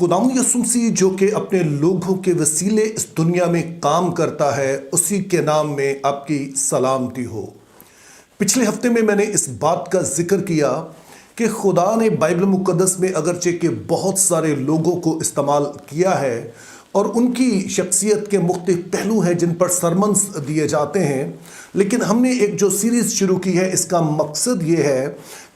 खुदावंद यीशु मसीह जो कि अपने लोगों के वसीले इस दुनिया में काम करता है, उसी के नाम में आपकी सलामती हो। पिछले हफ्ते में मैंने इस बात का जिक्र किया कि खुदा ने बाइबल मुक़द्दस में अगरचे के बहुत सारे लोगों को इस्तेमाल किया है और उनकी शख्सियत के मुख्तलिफ पहलू हैं जिन पर सरमन्स दिए जाते हैं, लेकिन हमने एक जो सीरीज़ शुरू की है, इसका मकसद ये है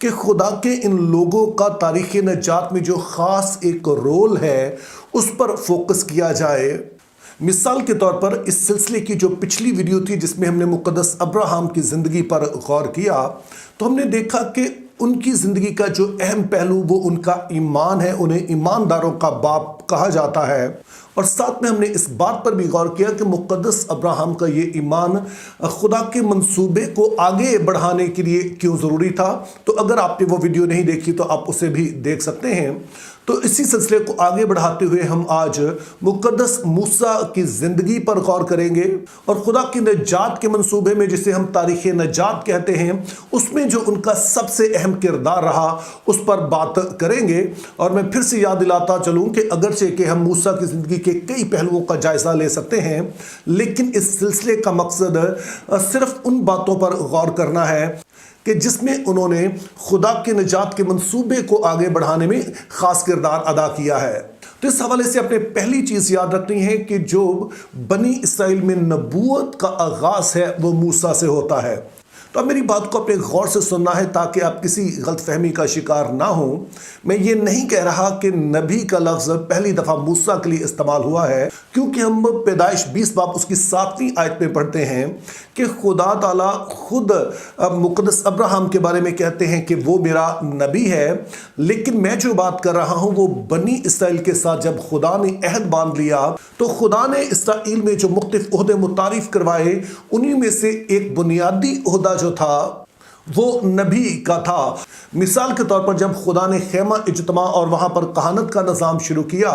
कि खुदा के इन लोगों का तारीख़ नजात में जो ख़ास एक रोल है उस पर फोकस किया जाए। मिसाल के तौर पर इस सिलसिले की जो पिछली वीडियो थी जिसमें हमने मुक़द्दस अब्राहम की ज़िंदगी पर गौर किया, तो हमने देखा कि उनकी ज़िंदगी का जो अहम पहलू वो उनका ईमान है। उन्हें ईमानदारों का बाप कहा जाता है और साथ में हमने इस बात पर भी गौर किया कि मुक़द्दस अब्राहम का ये ईमान खुदा के मंसूबे को आगे बढ़ाने के लिए क्यों ज़रूरी था। तो अगर आपने वो वीडियो नहीं देखी तो आप उसे भी देख सकते हैं। तो इसी सिलसिले को आगे बढ़ाते हुए हम आज मुक़द्दस मूसा की ज़िंदगी पर गौर करेंगे और खुदा की नजात के मंसूबे में, जिसे हम तारीख़ नजात कहते हैं, उसमें जो उनका सबसे अहम किरदार रहा उस पर बात करेंगे। और मैं फिर से याद दिलाता चलूँ कि अगरचे कि हम मूसा की ज़िंदगी के कई पहलुओं का जायज़ा ले सकते हैं, लेकिन इस सिलसिले का मकसद सिर्फ उन बातों पर गौर करना है कि जिसमें उन्होंने खुदा के निजात के मंसूबे को आगे बढ़ाने में ख़ास किरदार अदा किया है। तो इस हवाले से अपने पहली चीज़ याद रखनी है कि जो बनी इसराइल में नबूवत का आगाज़ है वो मूसा से होता है। तो अब मेरी बात को अपने गौर से सुनना है ताकि आप किसी गलतफहमी का शिकार ना हो। मैं ये नहीं कह रहा कि नबी का लफ्ज़ पहली दफ़ा मूसा के लिए इस्तेमाल हुआ है, क्योंकि हम पैदाइश 20 बाब उसकी 7वीं आयत में पढ़ते हैं कि खुदा ताला खुद मुक़द्दस अब्राहम के बारे में कहते हैं कि वो मेरा नबी है। लेकिन मैं जो बात कर रहा हूँ वो बनी इसराइल के साथ जब खुदा ने अहद बांध लिया तो खुदा ने इसराइल में जो मुख्तलिफ ओहदे मुतारिफ करवाए, उन्हीं में से एक बुनियादी ओहदा जो था वो नबी का था। मिसाल के तौर पर जब खुदा ने खेमा इज्तिमा और वहाँ पर कहानत का निज़ाम शुरू किया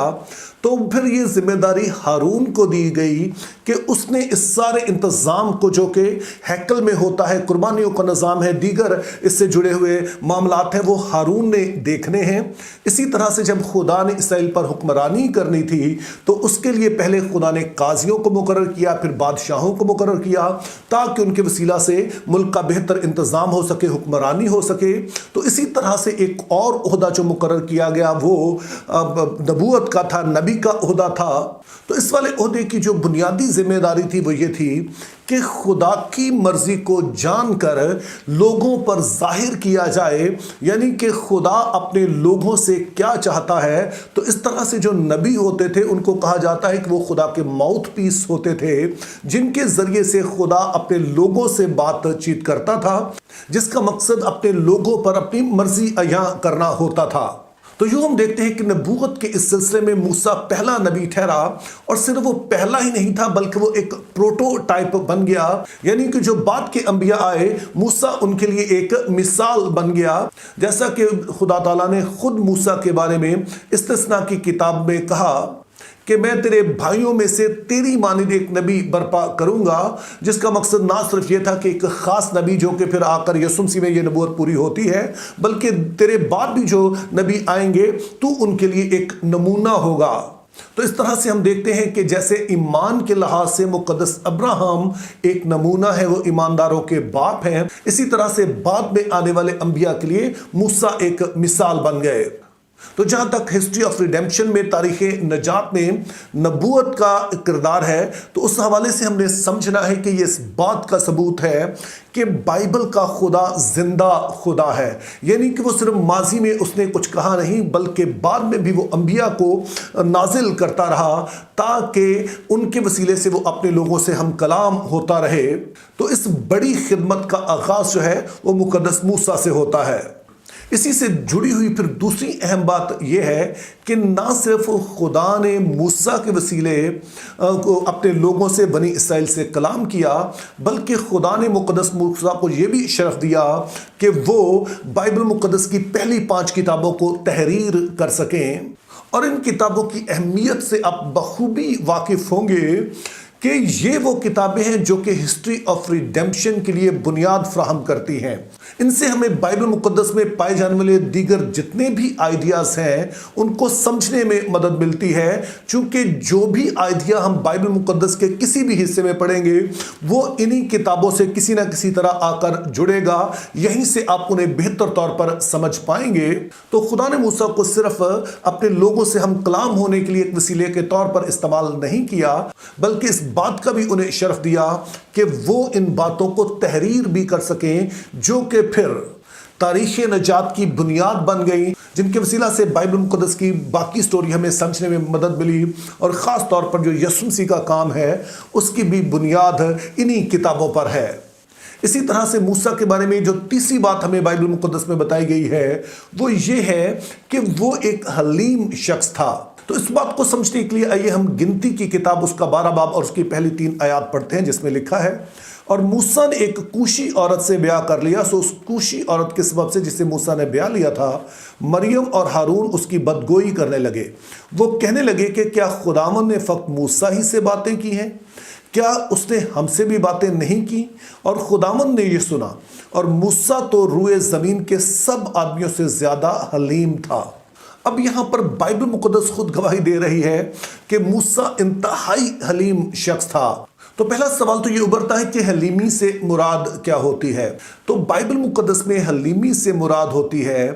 तो फिर ये जिम्मेदारी हारून को दी गई कि उसने इस सारे इंतज़ाम को, जो कि हैकल में होता है, कुर्बानियों का निज़ाम है, दीगर इससे जुड़े हुए मामलात हैं, वो हारून ने देखने हैं। इसी तरह से जब खुदा ने इसराइल पर हुक्मरानी करनी थी तो उसके लिए पहले खुदा ने काजियों को मुकर्रर किया, फिर बादशाहों को मुकर्रर किया ताकि उनके वसीला से मुल्क का बेहतर इंतज़ाम हो सके, हुक्मरानी हो सके। तो इसी तरह से एक और ओहदा जो मुकर्रर किया गया वो नबूवत का था, नबी का ओहदा था। तो इस वाले ओहदे की जो बुनियादी जिम्मेदारी थी वो ये थी कि खुदा की मर्जी को जानकर लोगों पर जाहिर किया जाए, यानी कि खुदा अपने लोगों से क्या चाहता है। तो इस तरह से जो नबी होते थे उनको कहा जाता है कि वो खुदा के माउथ पीस होते थे, जिनके जरिए से खुदा अपने लोगों से बातचीत करता था, जिसका मकसद अपने लोगों पर अपनी मर्जी अया करना होता था। तो यूँ हम देखते हैं कि नबूवत के इस सिलसिले में मूसा पहला नबी ठहरा, और सिर्फ वो पहला ही नहीं था बल्कि वो एक प्रोटोटाइप बन गया, यानी कि जो बाद के अंबिया आए मूसा उनके लिए एक मिसाल बन गया। जैसा कि खुदा ताला ने खुद मूसा के बारे में इस्तिस्ना की किताब में कहा कि मैं तेरे भाइयों में से तेरी मानिद एक नबी बर्पा करूंगा, जिसका मकसद ना सिर्फ ये था कि एक ख़ास नबी जो कि फिर आकर यीशु मसीह में ये नबूवत पूरी होती है, बल्कि तेरे बाद भी जो नबी आएंगे तू उनके लिए एक नमूना होगा। तो इस तरह से हम देखते हैं कि जैसे ईमान के लिहाज से मुक़द्दस अब्राहम एक नमूना है, वो ईमानदारों के बाप हैं, इसी तरह से बाद में आने वाले अंबिया के लिए मूसा एक मिसाल बन गए। तो जहाँ तक हिस्ट्री ऑफ रिडेम्पशन में, तारीख़ नजात में नबूवत का किरदार है, तो उस हवाले से हमने समझना है कि ये इस बात का सबूत है कि बाइबल का खुदा जिंदा खुदा है, यानी कि वो सिर्फ माजी में उसने कुछ कहा नहीं बल्कि बाद में भी वो अंबिया को नाजिल करता रहा ताकि उनके वसीले से वो अपने लोगों से हम कलाम होता रहे। तो इस बड़ी खिदमत का आगाज़ जो है वो मुक़द्दस मूसा से होता है। इसी से जुड़ी हुई फिर दूसरी अहम बात यह है कि ना सिर्फ खुदा ने मूसा के वसीले को अपने लोगों से बनी इसराइल से कलाम किया, बल्कि खुदा ने मुक़द्दस मूसा को यह भी शरफ दिया कि वो बाइबल मुक़द्दस की पहली 5 किताबों को तहरीर कर सकें। और इन किताबों की अहमियत से आप बखूबी वाकिफ़ होंगे कि ये वो किताबें हैं जो कि हिस्ट्री ऑफ रिडेम्पशन के लिए बुनियाद फ्राहम करती हैं। इनसे हमें बाइबल मुकद्दस में पाए जाने वाले दीगर जितने भी आइडियाज हैं उनको समझने में मदद मिलती है, क्योंकि जो भी आइडिया हम बाइबल मुकद्दस के किसी भी हिस्से में पढ़ेंगे वो इन्हीं किताबों से किसी ना किसी तरह आकर जुड़ेगा। यहीं से आप उन्हें बेहतर तौर पर समझ पाएंगे। तो खुदा ने मूसा को सिर्फ अपने लोगों से हम कलाम होने के लिए एक वसीले के तौर पर इस्तेमाल नहीं किया, बल्कि इस बात का भी उन्हें शर्फ दिया कि वो इन बातों को तहरीर भी कर सकें, जो कि फिर तारीख़ नजात की बुनियाद बन गई, जिनके वसीला से बाइबल मुकद्दस की बाकी स्टोरी हमें समझने में मदद मिली। और ख़ास तौर पर जो यीशु मसीह का काम है उसकी भी बुनियाद इन्हीं किताबों पर है। इसी तरह से मूसा के बारे में जो तीसरी बात हमें बाइबल मुकद्दस में बताई गई है वो ये है कि वो एक हलीम शख्स था। तो इस बात को समझने के लिए आइए हम गिनती की किताब उसका 12 बाब और उसकी पहली 3 आयत पढ़ते हैं, जिसमें लिखा है, और मूसा ने एक कूशी औरत से ब्याह कर लिया। सो उस कूशी औरत के सबब से जिसे मूसा ने ब्याह लिया था, मरियम और हारून उसकी बदगोई करने लगे। वो कहने लगे कि क्या खुदावन ने फक्त मूसा ही से बातें की हैं? क्या उसने हमसे भी बातें नहीं की? और खुदावन ने ये सुना, और मूसा तो रूए ज़मीन के सब आदमियों से ज़्यादा हलीम था। अब यहाँ पर बाइबल मुकद्दस खुद गवाही दे रही है कि मूसा इंतहाई हलीम शख्स था। तो पहला सवाल तो ये उभरता है कि हलीमी से मुराद क्या होती है? तो बाइबल मुकद्दस में हलीमी से मुराद होती है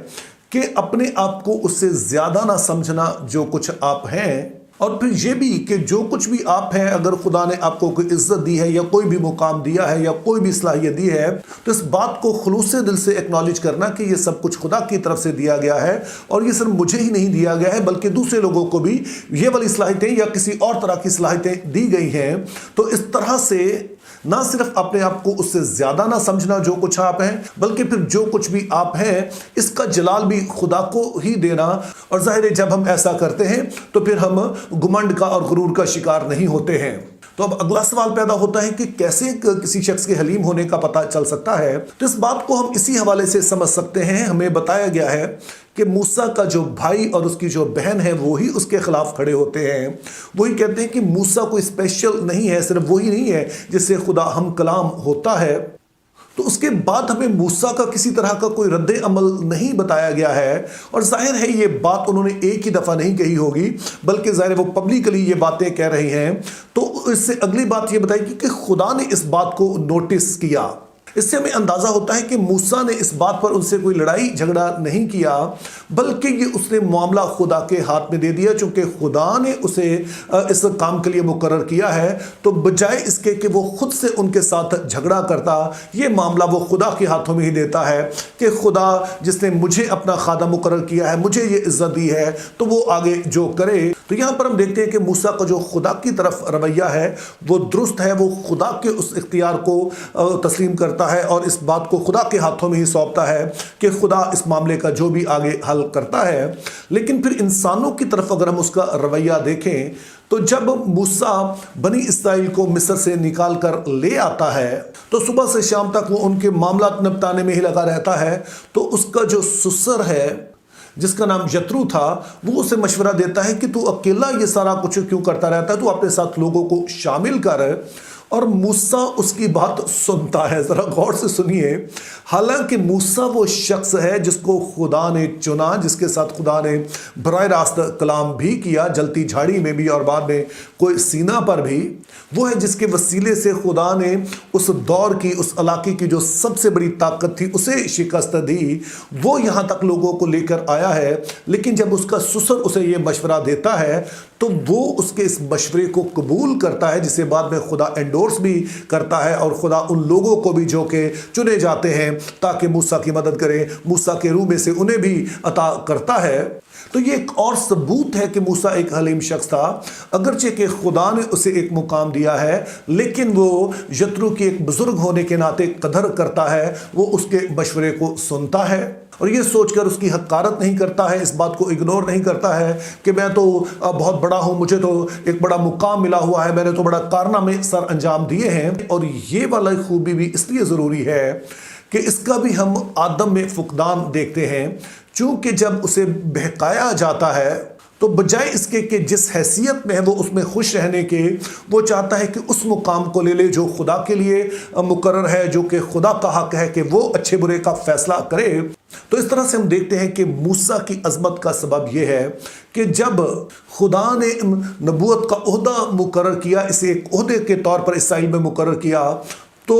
कि अपने आप को उससे ज़्यादा ना समझना जो कुछ आप हैं, और फिर ये भी कि जो कुछ भी आप हैं, अगर खुदा ने आपको कोई इज्जत दी है या कोई भी मुकाम दिया है या कोई भी सलाहियत दी है, तो इस बात को खुलूस दिल से एक्नॉलेज करना कि ये सब कुछ खुदा की तरफ से दिया गया है, और ये सिर्फ मुझे ही नहीं दिया गया है बल्कि दूसरे लोगों को भी ये वाली सलाहियतें या किसी और तरह की सलाहियतें दी गई हैं। तो इस तरह से ना सिर्फ अपने आप को उससे ज्यादा ना समझना जो कुछ आप हैं, बल्कि फिर जो कुछ भी आप हैं इसका जलाल भी खुदा को ही देना। और जाहिर है जब हम ऐसा करते हैं तो फिर हम घुमंड का और गुरूर का शिकार नहीं होते हैं। तो अब अगला सवाल पैदा होता है कि कैसे किसी शख्स के हलीम होने का पता चल सकता है? तो इस बात को हम इसी हवाले से समझ सकते हैं। हमें बताया गया है कि मूसा का जो भाई और उसकी जो बहन है वो ही उसके खिलाफ खड़े होते हैं। वही कहते हैं कि मूसा कोई स्पेशल नहीं है, सिर्फ वही नहीं है जिससे खुदा हम कलाम होता है। तो उसके बाद हमें मूसा का किसी तरह का कोई रद्द अमल नहीं बताया गया है, और जाहिर है ये बात उन्होंने एक ही दफ़ा नहीं कही होगी, बल्कि जाहिर है वो पब्लिकली ये बातें कह रही हैं। तो इससे अगली बात ये बताई कि खुदा ने इस बात को नोटिस किया। इससे हमें अंदाजा होता है कि मूसा ने इस बात पर उनसे कोई लड़ाई झगड़ा नहीं किया, बल्कि ये उसने मामला खुदा के हाथ में दे दिया। चूंकि खुदा ने उसे इस काम के लिए मुकर्रर किया है, तो बजाय इसके कि वो खुद से उनके साथ झगड़ा करता, ये मामला वो खुदा के हाथों में ही देता है कि खुदा जिसने मुझे अपना खादा मुकर्रर किया है, मुझे ये इज्जत दी है, तो वो आगे जो करे। तो यहाँ पर हम देखते हैं कि मूसा का जो खुदा की तरफ रवैया है वो दुरुस्त है। वो खुदा के उस इख्तियार को तस्लीम करता है और इस बात को खुदा के हाथों में ही सौंपता है कि खुदा इस मामले का जो भी आगे हल करता है। लेकिन फिर इंसानों की तरफ अगर हम उसका रवैया देखें, तो जब मूसा बनी इस्राएल को मिस्र से निकाल कर ले आता है, तो सुबह से शाम तक वो उनके मामला निपटाने में ही लगा रहता है। तो उसका जो ससुर है जिसका नाम यत्रू था, वो उसे मशवरा देता है कि तू अकेला ये सारा कुछ क्यों करता रहता है, तू अपने साथ लोगों को शामिल कर। और मूसा उसकी बात सुनता है। जरा गौर से सुनिए। हालांकि मूसा वो शख्स है जिसको खुदा ने चुना, जिसके साथ खुदा ने बराह रास्त कलाम भी किया, जलती झाड़ी में भी और बाद में कोई सीना पर भी। वो है जिसके वसीले से खुदा ने उस दौर की, उस इलाके की जो सबसे बड़ी ताकत थी उसे शिकस्त दी। वो यहाँ तक लोगों को लेकर आया है। लेकिन जब उसका ससुर उसे ये मशवरा देता है तो वो उसके इस मशवरे को कबूल करता है, जिसे बाद में खुदा एंडोर्स भी करता है। और खुदा उन लोगों को भी जो कि चुने जाते हैं ताकि मूसा की मदद करें, मूसा के रूह में से उन्हें भी अता करता है। तो ये एक और सबूत है कि मूसा एक हलीम शख्स था। अगरचे कि खुदा ने उसे एक मुकाम दिया है, लेकिन वो यत्रू की एक बुजुर्ग होने के नाते कदर करता है। वो उसके मशवरे को सुनता है और ये सोचकर उसकी हकारत नहीं करता है, इस बात को इग्नोर नहीं करता है कि मैं तो बहुत बड़ा हूँ, मुझे तो एक बड़ा मुकाम मिला हुआ है, मैंने तो बड़ा कारनामे सर अंजाम दिए हैं। और ये वाला खूबी भी इसलिए ज़रूरी है कि इसका भी हम आदम में फुकदान देखते हैं। चूँकि जब उसे बहकाया जाता है تو بجائے اس کے کہ جس حیثیت میں ہے وہ اس میں خوش رہنے کے، وہ چاہتا ہے کہ اس مقام کو لے لے جو خدا کے لیے مقرر ہے، جو کہ خدا کا حق ہے کہ وہ اچھے برے کا فیصلہ کرے۔ تو اس طرح سے ہم دیکھتے ہیں کہ موسیٰ کی عظمت کا سبب یہ ہے کہ جب خدا نے نبوت کا عہدہ مقرر کیا، اسے ایک عہدے کے طور پر اسرائیل میں مقرر کیا، تو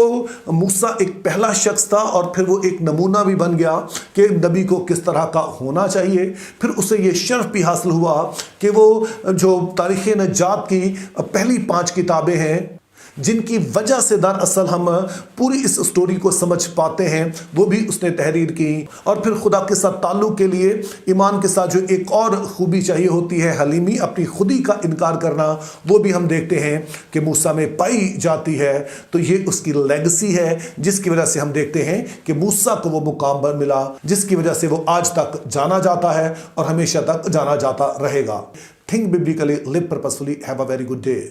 موسیٰ ایک پہلا شخص تھا اور پھر وہ ایک نمونہ بھی بن گیا کہ نبی کو کس طرح کا ہونا چاہیے۔ پھر اسے یہ شرف بھی حاصل ہوا کہ وہ جو تاریخ نجات کی پہلی 5 کتابیں ہیں، جن کی وجہ سے دراصل ہم پوری اس سٹوری کو سمجھ پاتے ہیں، وہ بھی اس نے تحریر کی۔ اور پھر خدا کے ساتھ تعلق کے لیے ایمان کے ساتھ جو ایک اور خوبی چاہیے ہوتی ہے، حلیمی، اپنی خودی کا انکار کرنا، وہ بھی ہم دیکھتے ہیں کہ موسیٰ میں پائی جاتی ہے۔ تو یہ اس کی لیگسی ہے، جس کی وجہ سے ہم دیکھتے ہیں کہ موسیٰ کو وہ مقام پر ملا، جس کی وجہ سے وہ آج تک جانا جاتا ہے اور ہمیشہ تک جانا جاتا رہے گا۔ Think biblically, live purposefully, have a very good day.